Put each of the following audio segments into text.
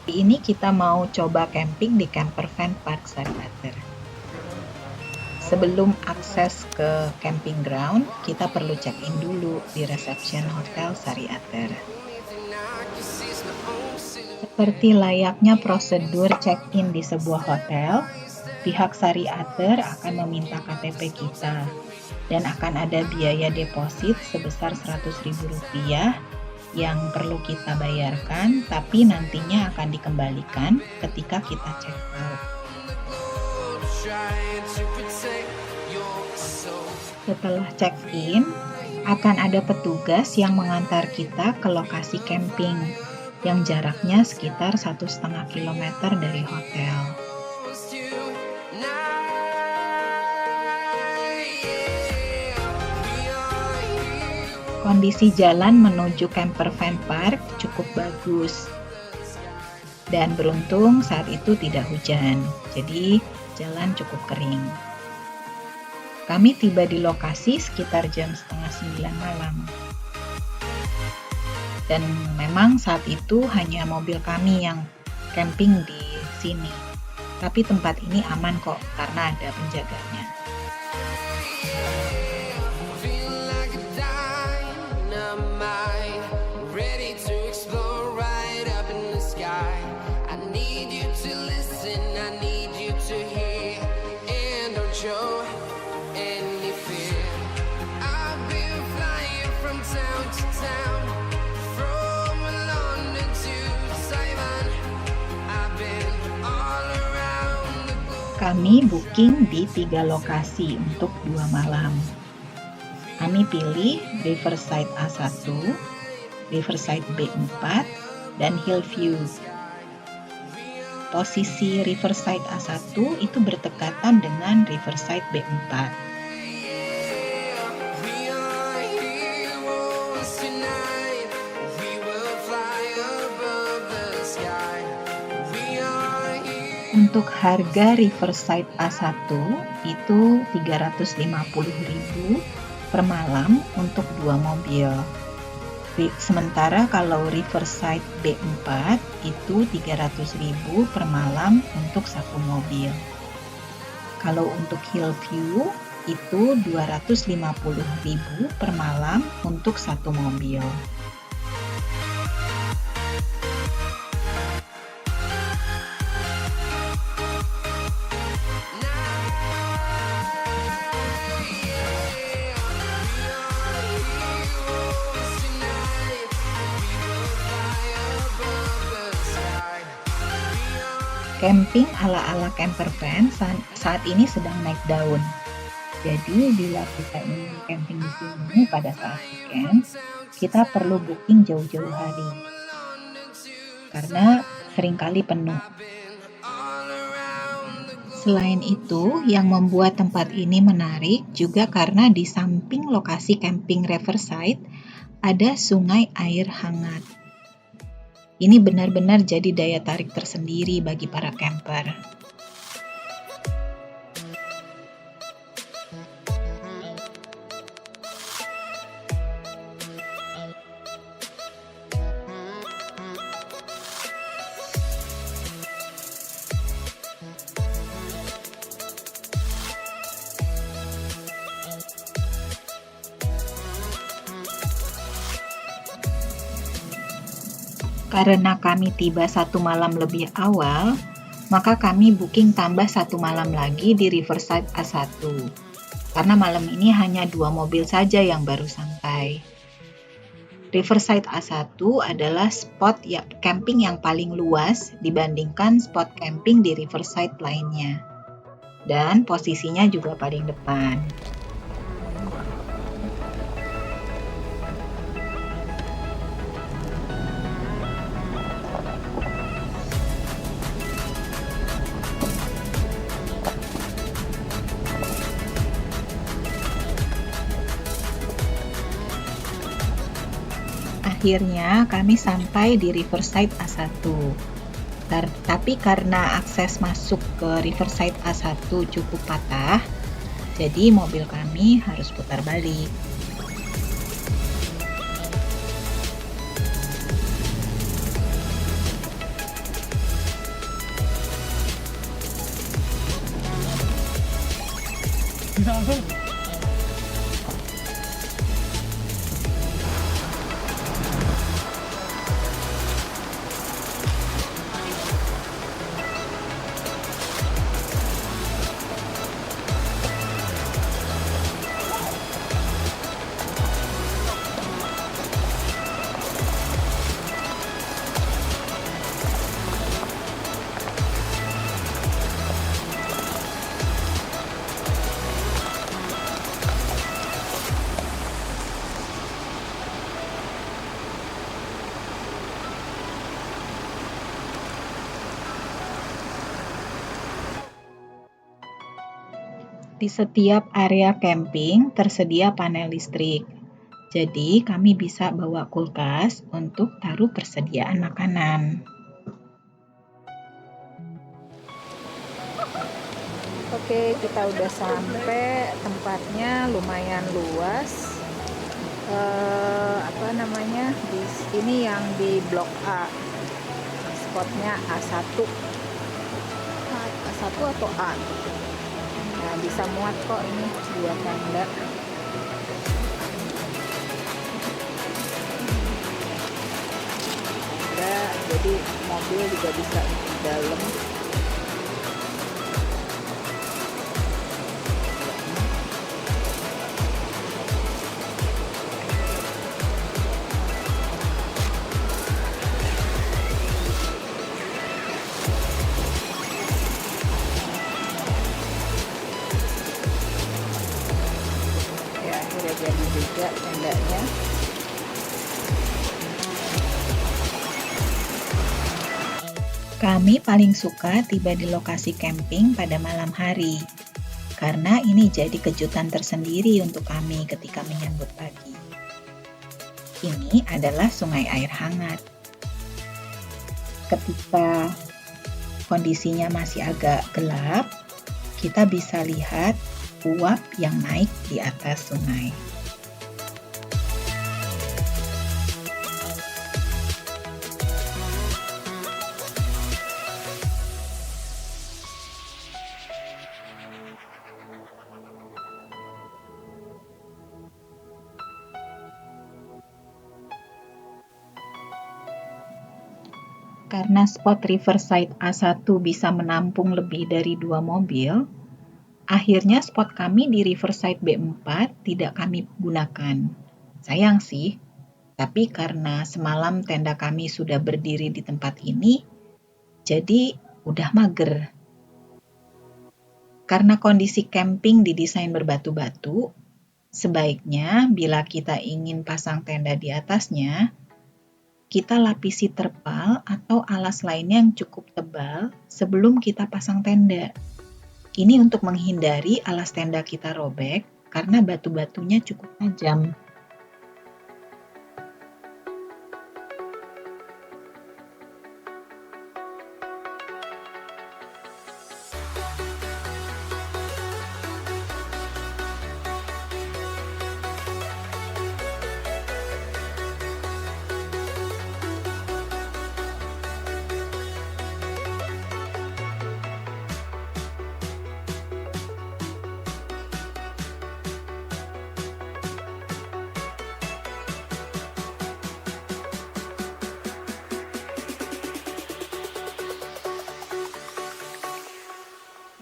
Ini kita mau coba camping di Camper Van Park Sari Ater. Sebelum akses ke camping ground, kita perlu check-in dulu di reception Hotel Sari Ater. Seperti layaknya prosedur check-in di sebuah hotel, pihak Sari Ater akan meminta KTP kita dan akan ada biaya deposit sebesar Rp100.000 yang perlu kita bayarkan, tapi nantinya akan dikembalikan ketika kita check out. Setelah check-in, akan ada petugas yang mengantar kita ke lokasi camping yang jaraknya sekitar 1,5 kilometer dari hotel. Kondisi jalan menuju Camper Van Park cukup bagus. Dan beruntung saat itu tidak hujan, jadi jalan cukup kering. Kami tiba di lokasi sekitar jam 8:30 malam. Dan memang saat itu hanya mobil kami yang camping di sini. Tapi tempat ini aman kok karena ada penjaganya. Kami booking di 3 lokasi untuk 2 malam. Kami pilih Riverside A1, Riverside B4, dan Hillview. Posisi Riverside A1 itu berdekatan dengan Riverside B4. Untuk harga Riverside A1 itu Rp350.000 per malam untuk 2 mobil. Sementara kalau Riverside B4 itu Rp300.000 per malam untuk 1 mobil. Kalau untuk Hillview itu Rp250.000 per malam untuk 1 mobil. Camping ala-ala camper van saat ini sedang naik daun. Jadi bila kita ingin camping di sini pada saat weekend, kita perlu booking jauh-jauh hari. Karena seringkali penuh. Selain itu, yang membuat tempat ini menarik juga karena di samping lokasi camping Riverside ada sungai air hangat. Ini benar-benar jadi daya tarik tersendiri bagi para camper. Karena kami tiba 1 malam lebih awal, maka kami booking tambah 1 malam lagi di Riverside A1. Karena malam ini hanya 2 mobil saja yang baru sampai. Riverside A1 adalah spot camping yang paling luas dibandingkan spot camping di Riverside lainnya. Dan posisinya juga paling depan. Akhirnya kami sampai di Riverside A1. Tapi karena akses masuk ke Riverside A1 cukup patah, jadi mobil kami harus putar balik. Di setiap area camping tersedia panel listrik. Jadi, kami bisa bawa kulkas untuk taruh persediaan makanan. Oke, kita udah sampai, tempatnya lumayan luas. Ini yang di Blok A, spotnya A1 atau A. Nah, bisa muat kok ini 2 tenda. Jadi mobil juga bisa di dalam. Udah jadi juga tendanya. Kami paling suka tiba di lokasi camping pada malam hari, karena ini jadi kejutan tersendiri untuk kami ketika menyambut pagi. Ini adalah sungai air hangat. Ketika kondisinya masih agak gelap, kita bisa lihat uap yang naik di atas sungai. Karena spot Riverside A1 bisa menampung lebih dari 2 mobil, akhirnya spot kami di Riverside B4 tidak kami gunakan. Sayang sih, tapi karena semalam tenda kami sudah berdiri di tempat ini, jadi udah mager. Karena kondisi camping didesain berbatu-batu, sebaiknya bila kita ingin pasang tenda di atasnya, kita lapisi terpal atau alas lainnya yang cukup tebal sebelum kita pasang tenda. Ini untuk menghindari alas tenda kita robek karena batu-batunya cukup tajam.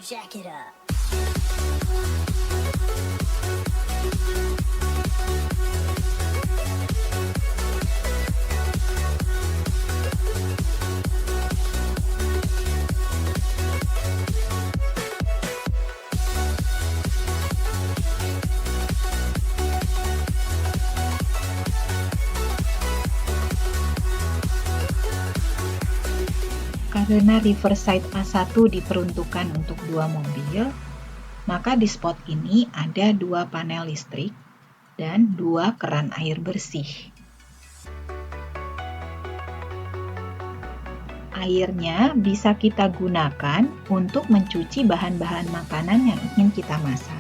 Jack it up. Karena Riverside A1 diperuntukkan untuk 2 mobil, maka di spot ini ada 2 panel listrik dan 2 keran air bersih. Airnya bisa kita gunakan untuk mencuci bahan-bahan makanan yang ingin kita masak.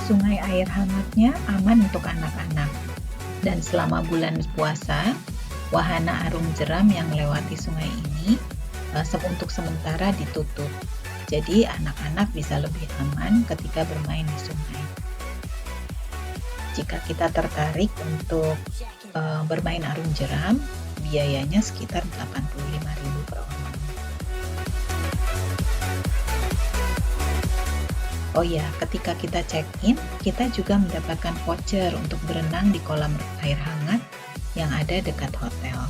Sungai air hangatnya aman untuk anak-anak. Dan selama bulan puasa, wahana arung jeram yang melewati sungai ini untuk sementara ditutup. Jadi anak-anak bisa lebih aman ketika bermain di sungai. Jika kita tertarik untuk bermain arung jeram, biayanya sekitar 85.000 per orang. Oh ya, ketika kita check-in, kita juga mendapatkan voucher untuk berenang di kolam air hangat yang ada dekat hotel.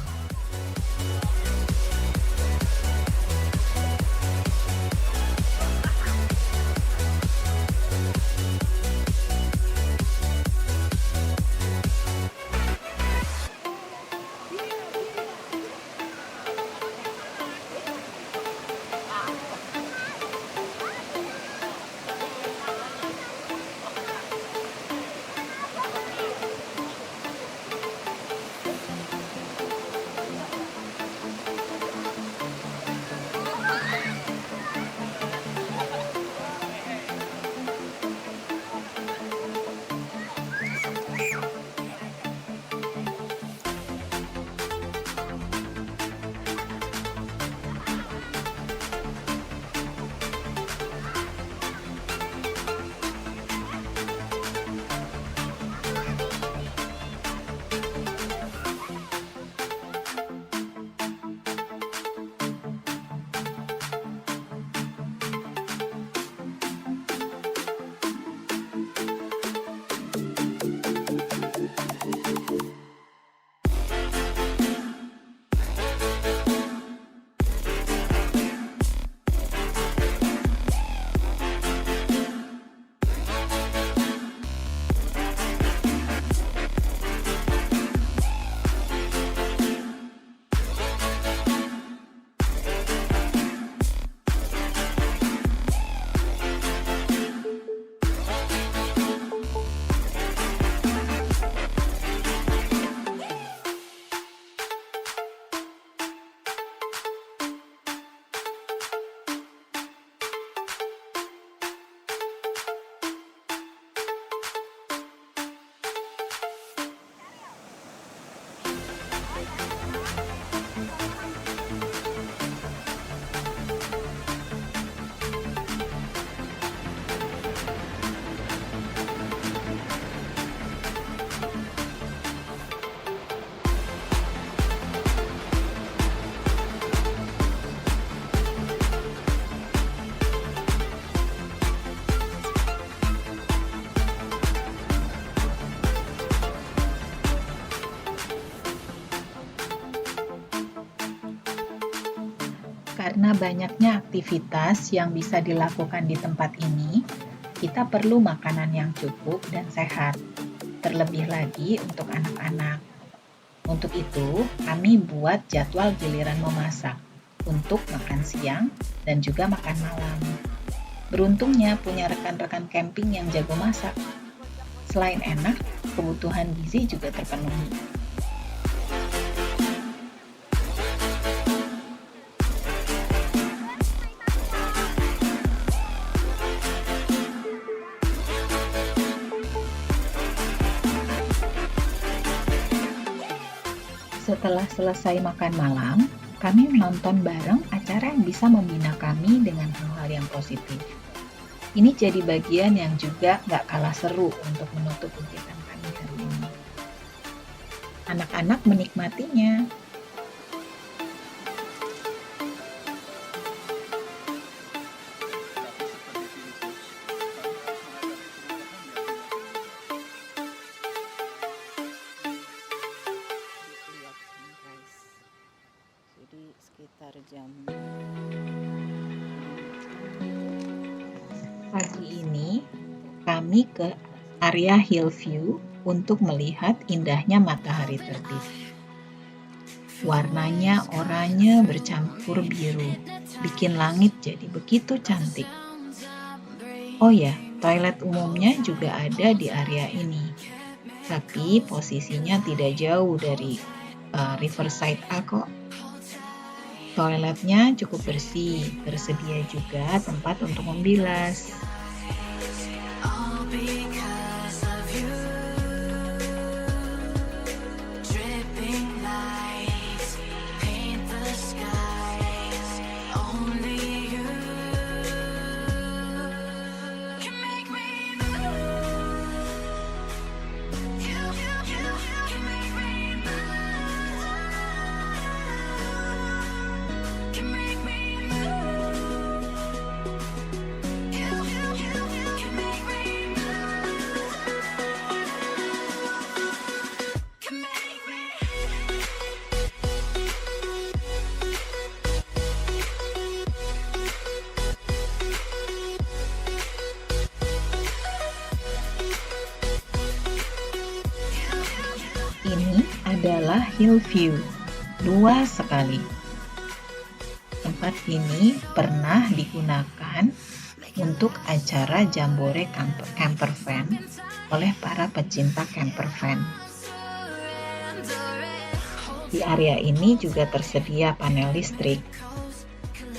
Karena banyaknya aktivitas yang bisa dilakukan di tempat ini, kita perlu makanan yang cukup dan sehat, terlebih lagi untuk anak-anak. Untuk itu, kami buat jadwal giliran memasak untuk makan siang dan juga makan malam. Beruntungnya punya rekan-rekan camping yang jago masak. Selain enak, kebutuhan gizi juga terpenuhi. Setelah selesai makan malam, kami menonton bareng acara yang bisa membina kami dengan hal-hal yang positif. Ini jadi bagian yang juga nggak kalah seru untuk menutup kegiatan kami hari ini. Anak-anak menikmatinya. Jadi sekitar jam Pagi ini, kami ke area Hillview untuk melihat indahnya matahari terbit. Warnanya oranye bercampur biru, bikin langit jadi begitu cantik. Oh ya, toilet umumnya juga ada di area ini, tapi posisinya tidak jauh dari Riverside A kok. Toiletnya cukup bersih, tersedia juga tempat untuk membilas. All because adalah Hillview. Luas sekali. Tempat ini pernah digunakan untuk acara Jambore Camper Van oleh para pecinta camper van. Di area ini juga tersedia panel listrik.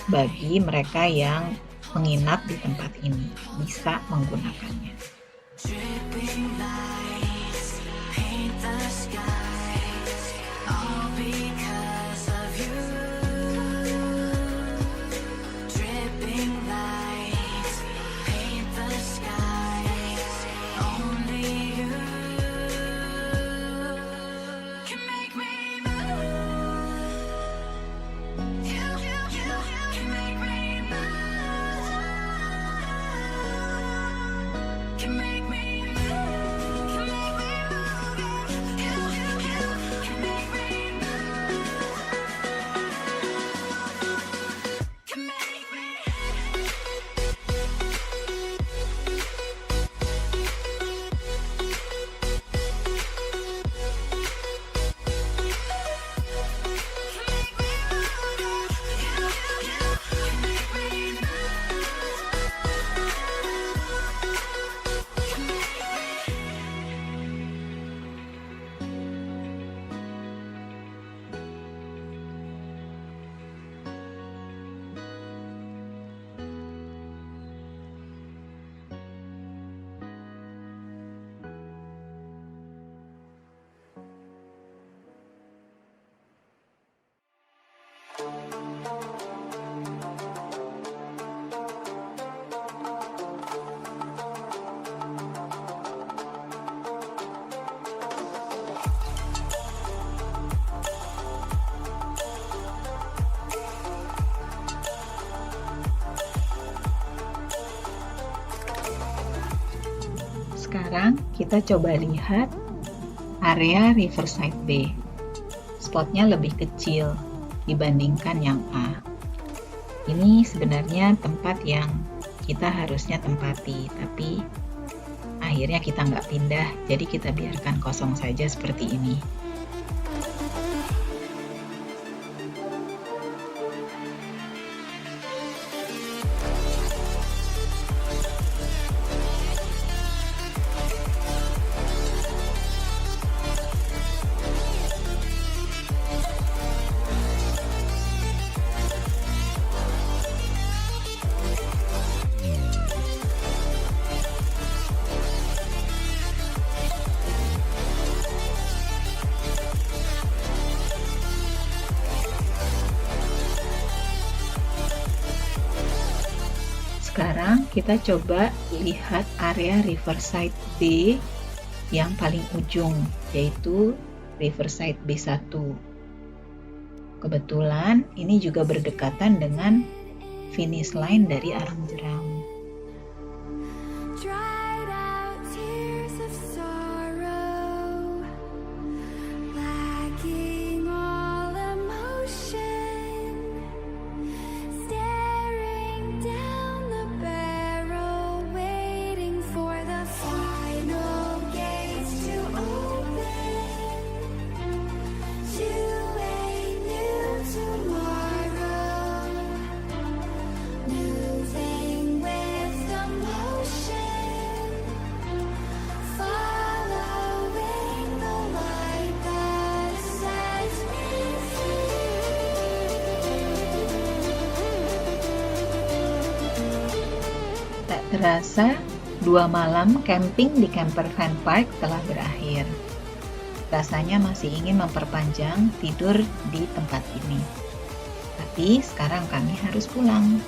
Bagi mereka yang menginap di tempat ini, bisa menggunakannya. Sekarang kita coba lihat area Riverside Bay. Spotnya lebih kecil dibandingkan yang A. Ini sebenarnya tempat yang kita harusnya tempati, tapi akhirnya kita nggak pindah, jadi kita biarkan kosong saja seperti ini. Sekarang kita coba lihat area Riverside Bay yang paling ujung, yaitu Riverside B1. Kebetulan ini juga berdekatan dengan finish line dari Arung Jeram. Tak terasa, 2 malam camping di Camper Van Park telah berakhir. Rasanya masih ingin memperpanjang tidur di tempat ini. Tapi sekarang kami harus pulang.